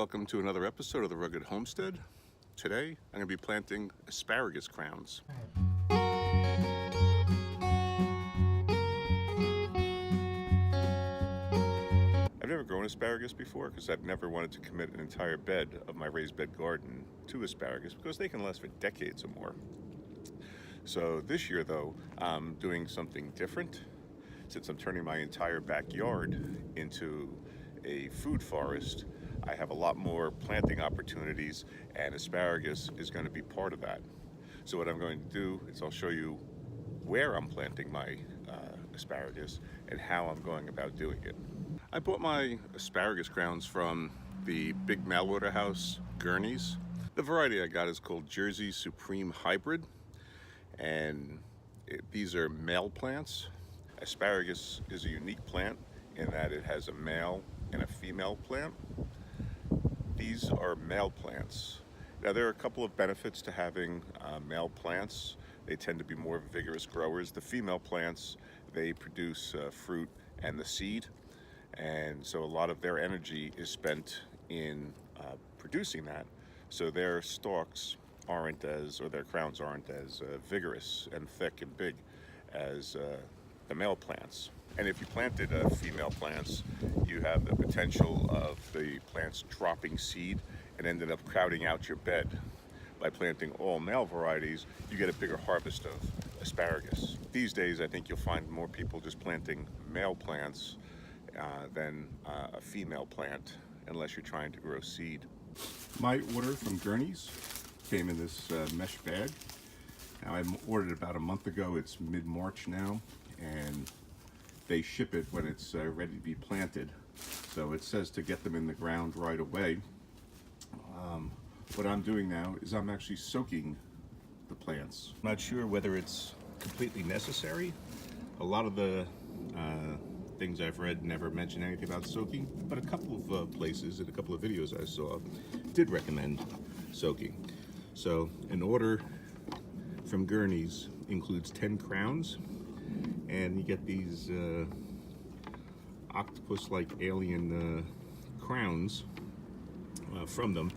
Welcome to another episode of the Rugged Homestead. Today I'm going to be planting asparagus crowns. I've never grown asparagus before because I've never wanted to commit an entire bed of my raised bed garden to asparagus because they can last for decades or more. So this year though, I'm doing something different. Since I'm turning my entire backyard into a food forest, I have a lot more planting opportunities, and asparagus is going to be part of that. So what I'm going to do is I'll show you where I'm planting my asparagus and how I'm going about doing it. I bought my asparagus crowns from the big mail-order house, Gurney's. The variety I got is called Jersey Supreme Hybrid, and these are male plants. Asparagus is a unique plant in that it has a male and a female plant. These are male plants. Now there are a couple of benefits to having male plants. They tend to be more vigorous growers. The female plants, they produce fruit and the seed, and so a lot of their energy is spent in producing that. So their stalks aren't as, or their crowns aren't as vigorous and thick and big as the male plants. And if you planted female plants, you have the potential of the plants dropping seed and ended up crowding out your bed. By planting all male varieties, you get a bigger harvest of asparagus. These days, I think you'll find more people just planting male plants than a female plant, unless you're trying to grow seed. My order from Gurney's came in this mesh bag. Now, I ordered it about a month ago. It's mid-March now, and they ship it when it's ready to be planted. So it says to get them in the ground right away. What I'm doing now is I'm actually soaking the plants. I'm not sure whether it's completely necessary. A lot of the things I've read never mention anything about soaking, but a couple of places and a couple of videos I saw did recommend soaking. So an order from Gurney's includes 10 crowns, and you get these octopus-like alien crowns from them,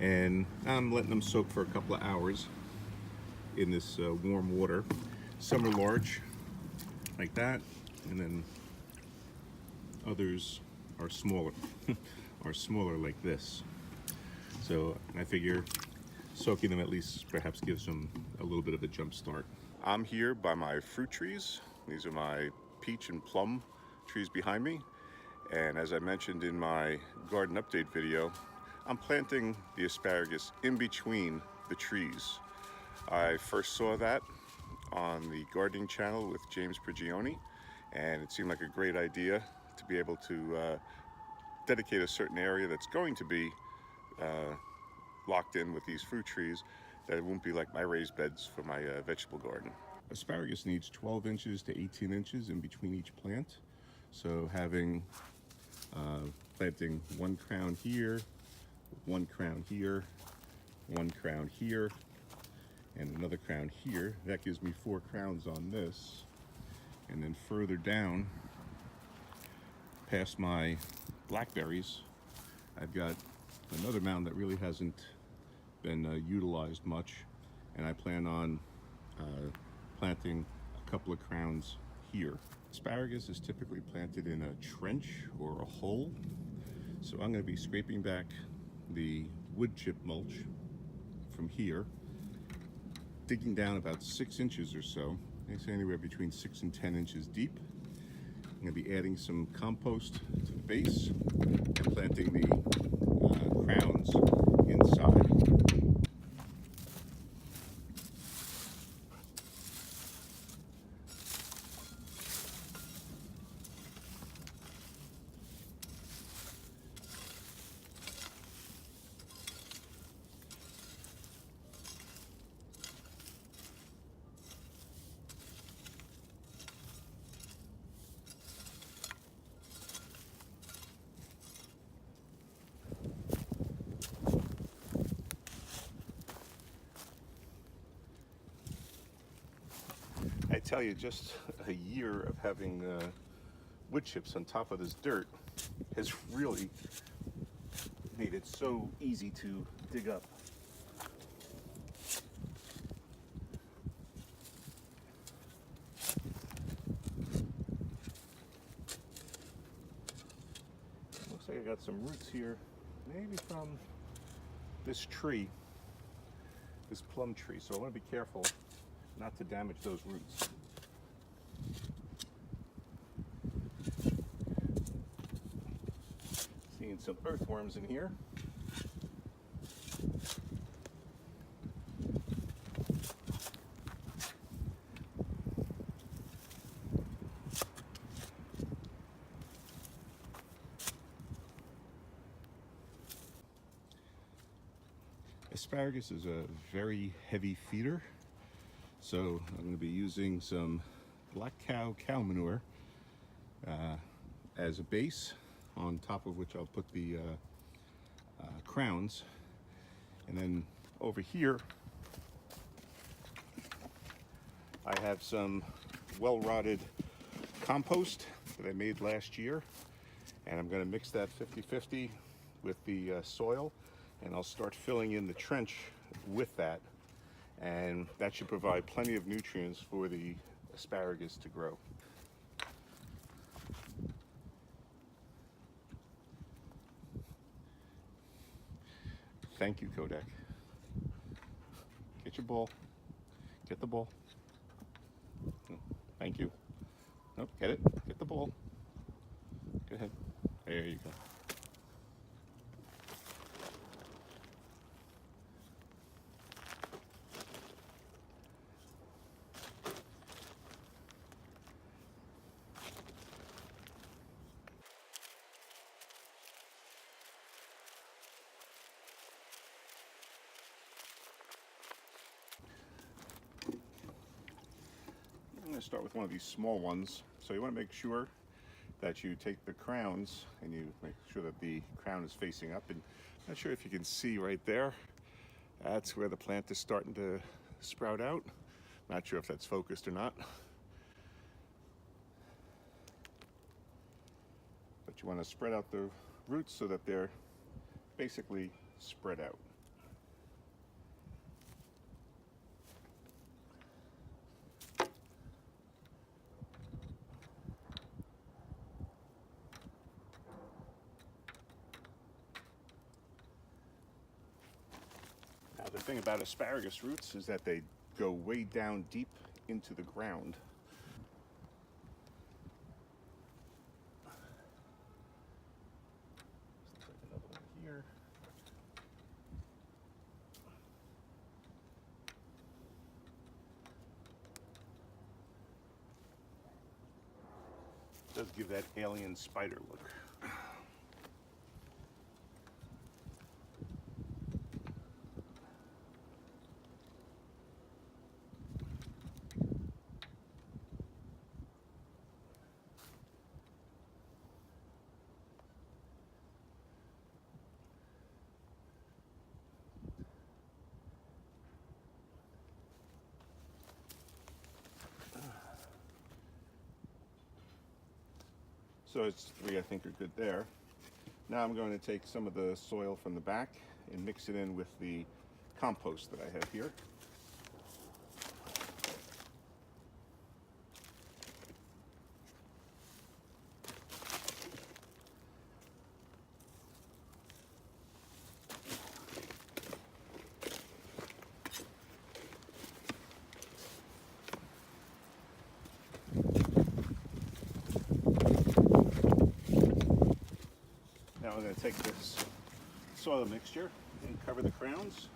and I'm letting them soak for a couple of hours in this warm water. Some are large, like that, and then others are smaller, like this. So I figure soaking them at least perhaps gives them a little bit of a jump start. I'm here by my fruit trees. These are my peach and plum trees behind me. And as I mentioned in my garden update video, I'm planting the asparagus in between the trees. I first saw that on the gardening channel with James Prigioni, and it seemed like a great idea to be able to dedicate a certain area that's going to be locked in with these fruit trees, that it won't be like my raised beds for my vegetable garden. Asparagus needs 12 inches to 18 inches in between each plant. So planting one crown here, one crown here, one crown here, and another crown here, that gives me 4 crowns on this. And then further down, past my blackberries, I've got another mound that really hasn't been utilized much, and I plan on planting a couple of crowns here. Asparagus is typically planted in a trench or a hole, so I'm going to be scraping back the wood chip mulch from here, digging down about 6 inches or so. I say anywhere between 6 and 10 inches deep. I'm going to be adding some compost to the base and planting the crowns inside. I tell you, just a year of having wood chips on top of this dirt has really made it so easy to dig up. Looks like I got some roots here, maybe from this tree, this plum tree, so I want to be careful not to damage those roots. Seeing some earthworms in here. Asparagus is a very heavy feeder, so I'm going to be using some black cow manure as a base, on top of which I'll put the crowns. And then over here I have some well-rotted compost that I made last year, and I'm going to mix that 50-50 with the soil, and I'll start filling in the trench with that, and that should provide plenty of nutrients for the asparagus to grow. Thank you, Kodak. Get your ball. Get the ball. Thank you. Nope, get it. Get the ball. Go ahead. There you go. I'm going to start with one of these small ones. So you want to make sure that you take the crowns and you make sure that the crown is facing up. And I'm not sure if you can see right there. That's where the plant is starting to sprout out. Not sure if that's focused or not. But you want to spread out the roots so that they're basically spread out. Now the thing about asparagus roots is that they go way down deep into the ground. Looks like another one here. It does give that alien spider look. So it's 3 I think are good there. Now I'm going to take some of the soil from the back and mix it in with the compost that I have here. Now I'm going to take this soil mixture and cover the crowns.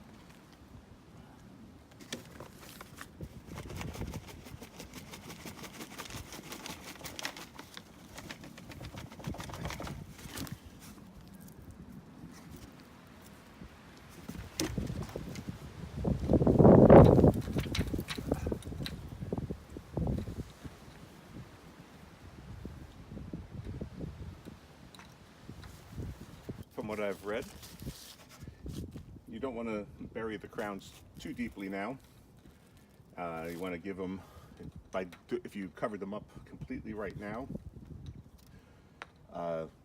From what I've read, you don't want to bury the crowns too deeply now. You want to give them, if you cover them up completely right now,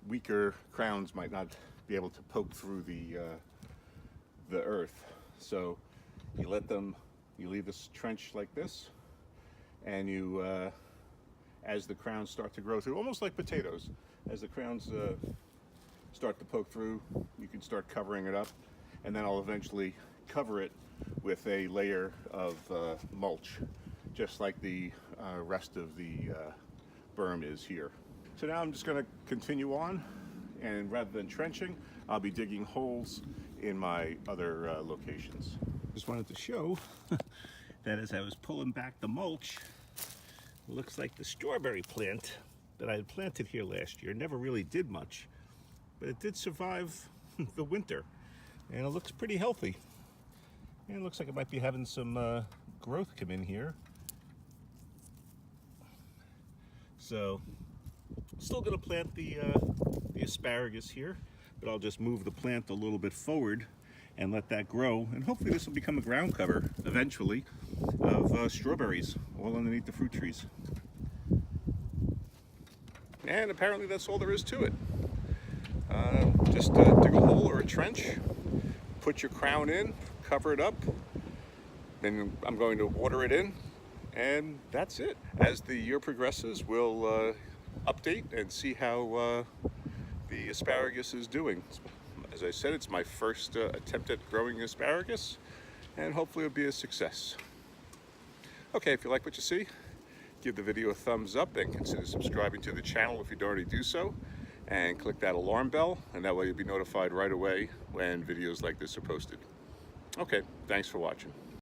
weaker crowns might not be able to poke through the earth. So you leave this trench like this, and you, as the crowns start to grow through, almost like potatoes, as the crowns start to poke through, you can start covering it up, and then I'll eventually cover it with a layer of mulch, just like the rest of the berm is here. So now I'm just going to continue on, and rather than trenching, I'll be digging holes in my other locations. Just wanted to show that as I was pulling back the mulch, it looks like the strawberry plant that I had planted here last year never really did much, but it did survive the winter, and it looks pretty healthy. And it looks like it might be having some growth come in here. So, still going to plant the asparagus here, but I'll just move the plant a little bit forward and let that grow, and hopefully this will become a ground cover eventually of strawberries all underneath the fruit trees. And apparently that's all there is to it. Just dig a hole or a trench, put your crown in, cover it up, then I'm going to water it in, and that's it. As the year progresses, we'll update and see how the asparagus is doing. As I said, it's my first attempt at growing asparagus, and hopefully it'll be a success. Okay, if you like what you see, give the video a thumbs up and consider subscribing to the channel if you don't already do so, and click that alarm bell, and that way you'll be notified right away when videos like this are posted. Okay, thanks for watching.